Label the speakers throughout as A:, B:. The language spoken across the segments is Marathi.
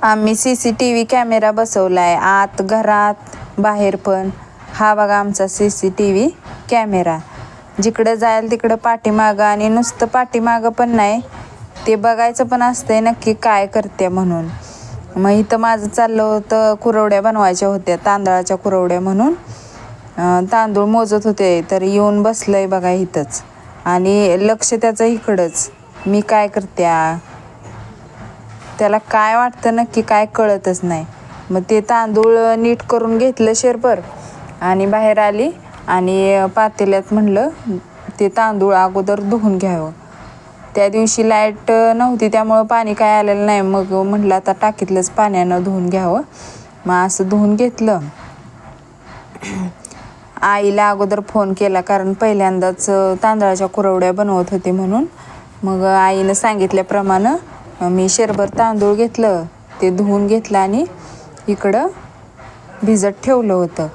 A: आम्ही CCTV कॅमेरा बसवलाय आत, घरात, बाहेर पण. हा बघा आमचा CCTV कॅमेरा. जिकडं जाईल तिकडं पाठीमागं, आणि नुसतं पाठीमागं पण नाही, ते बघायचं पण असतंय नक्की काय करते म्हणून. मग इथं माझं चाललं होतं, कुरवड्या बनवायच्या होत्या, तांदळाच्या कुरवड्या म्हणून. तांदूळ मोजत होते तर येऊन बसलंय बघा इथंच, आणि लक्ष त्याचं इकडंच, मी काय करत्या. त्याला काय वाटतं नक्की काय कळतच नाही. मग ते तांदूळ नीट करून घेतलं शेरभर, आणि बाहेर आली, आणि पातेल्यात म्हणलं ते तांदूळ अगोदर धुवून घ्यावं. त्या दिवशी लाईट नव्हती त्यामुळं पाणी काय आलेलं नाही. मग म्हटलं आता टाकीतलंच पाण्यानं धुवून घ्यावं. मग असं धुवून घेतलं. आईला अगोदर फोन केला, कारण पहिल्यांदाच तांदळाच्या कुरवड्या बनवत होते म्हणून. मग आईनं सांगितल्याप्रमाणे मी शेरभर तांदूळ घेतलं, ते धुवून घेतलं आणि इकडं भिजत ठेवलं होतं.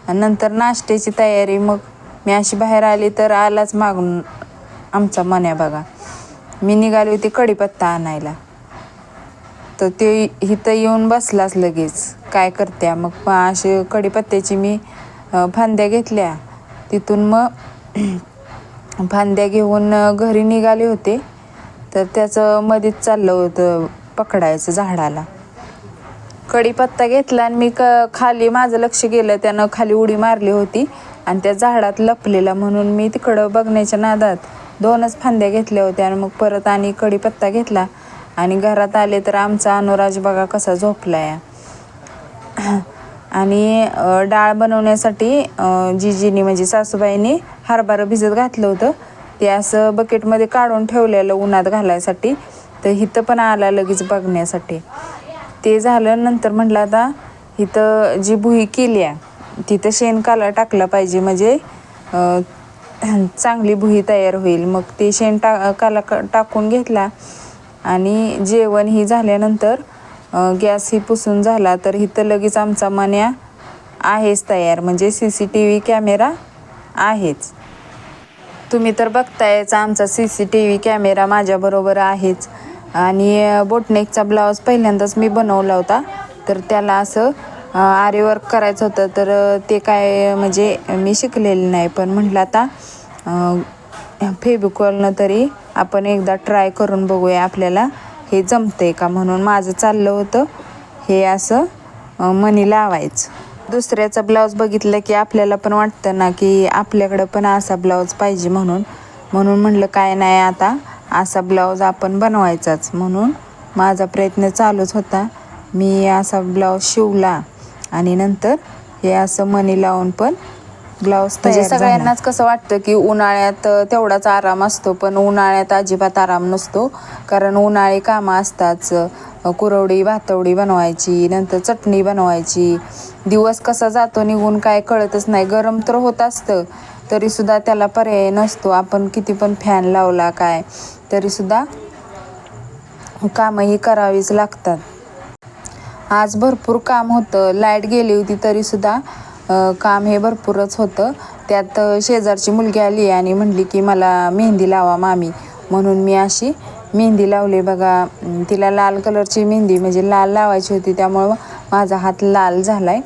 A: आणि नंतर नाश्त्याची तयारी. मग मी अशी बाहेर आली तर आलाच मागून आमचा मन्या बघा. मी निघाली होती कढीपत्ता आणायला, तर ते इथं येऊन बसलाच लगेच, काय करत्या. मग अशी कढीपत्त्याची मी फांद्या घेतल्या. तिथून मग फांद्या घेऊन घरी निघाले होते, तर त्याचं मध्येच चाललं होतं पकडायचं झाडाला. कढीपत्ता घेतला आणि मी खाली माझं लक्ष गेलं, त्यानं खाली उडी मारली होती आणि त्या झाडात लपलेला, म्हणून मी तिकडं बघण्याच्या नादात 2च फांद्या घेतल्या होत्या. आणि मग परत आणि कढीपत्ता घेतला आणि घरात आले तर आमचा अनुराज बघा कसा झोपलाय. आणि डाळ बनवण्यासाठी जिजीनी म्हणजे सासूबाईंनी हरभरा भिजत घातलं होतं. ते असं बकेटमध्ये काढून ठेवलेलं उन्हात घालायसाठी, तर इथं पण आला लगेच बघण्यासाठी. ते झालं. नंतर म्हटलं आता इथं जी भुई केली आहे तिथं शेणकाला टाकला पाहिजे, म्हणजे चांगली भुई तयार होईल. मग ते काला टाकून घेतला, आणि जेवण ही झाल्यानंतर गॅस ही पुसून झाला, तर इथं लगेच आमचा मन्या आहेच तयार, म्हणजे CCTV कॅमेरा आहेच. तुम्ही तर बघतायच आमचा CCTV कॅमेरा माझ्याबरोबर आहेच. आणि बोटनेकचा ब्लाऊज पहिल्यांदाच मी बनवला होता, तर त्याला असं आरी वर्क करायचं होतं, तर ते काय म्हणजे मी शिकलेलं नाही. पण म्हटलं आता फेविकॉलनं तरी आपण एकदा ट्राय करून बघूया आपल्याला हे जमतंय का, म्हणून माझं चाललं होतं हे असं मणी लावायचं. दुसऱ्याचा ब्लाऊज बघितलं की आपल्याला पण वाटतं ना की आपल्याकडं पण असा ब्लाऊज पाहिजे, म्हणून म्हटलं काय नाही, आता असा ब्लाऊज आपण बनवायचाच. म्हणून माझा प्रयत्न चालूच होता. मी असा ब्लाऊज शिवला, आणि नंतर हे असं मणी लावून पण ब्लाऊज तयार झाला. सगळ्यांनाच कसं वाटतं की उन्हाळ्यात तेवढाच आराम असतो, पण उन्हाळ्यात अजिबात आराम नसतो. कारण उन्हाळी कामं असताच, कुरवडी भातवडी बनवायची, नंतर चटणी बनवायची. दिवस कसा जातो निघून काय कळतच नाही. गरम तर होत असतं, तरीसुद्धा त्याला पर्याय नसतो. आपण किती पण फॅन लावला काय तरीसुद्धा कामंही करावीच लागतात. आज भरपूर काम होतं. लाईट गेली होती तरीसुद्धा काम हे भरपूरच होतं. त्यात शेजारची मुलगी आली आणि म्हणली की मला मेहंदी लावा मामी, म्हणून मी अशी मेहंदी लावली बघा. तिला लाल कलरची मेहंदी म्हणजे लाल लावायची होती, त्यामुळं माझा हात लाल झाला आहे.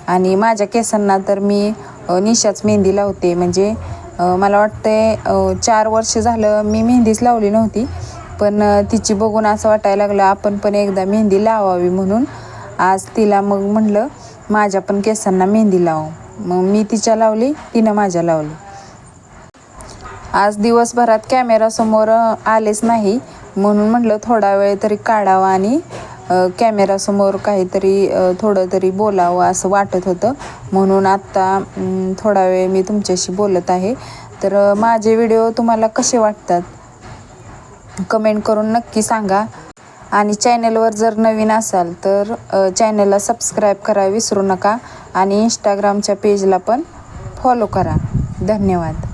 A: आणि माझ्या केसांना तर मी निशाच मेहंदी लावते. म्हणजे मला वाटतंय 4 वर्ष झालं मी मेहंदीच लावली नव्हती, पण तिची बघून असं वाटायला लागलं आपण पण एकदा मेहंदी लावावी. म्हणून आज तिला मग म्हटलं माझ्या पण केसांना मेहंदी लावू. मग मी तिच्या लावली, तिनं माझ्या लावली. आज दिवसभरात कॅमेरासमोर आलेच नाही, म्हणून म्हटलं थोडा वेळ तरी काढावा आणि कॅमेरासमोर काहीतरी थोडं तरी बोलावं असं वाटत होतं. म्हणून आत्ता थोडा वेळ मी तुमच्याशी बोलत आहे. तर माझे व्हिडिओ तुम्हाला कसे वाटतात कमेंट करून नक्की सांगा. आणि चॅनलवर जर नवीन असाल तर चॅनलला सबस्क्राईब करायला विसरू नका, आणि इंस्टाग्रामच्या पेजला पण फॉलो करा. धन्यवाद.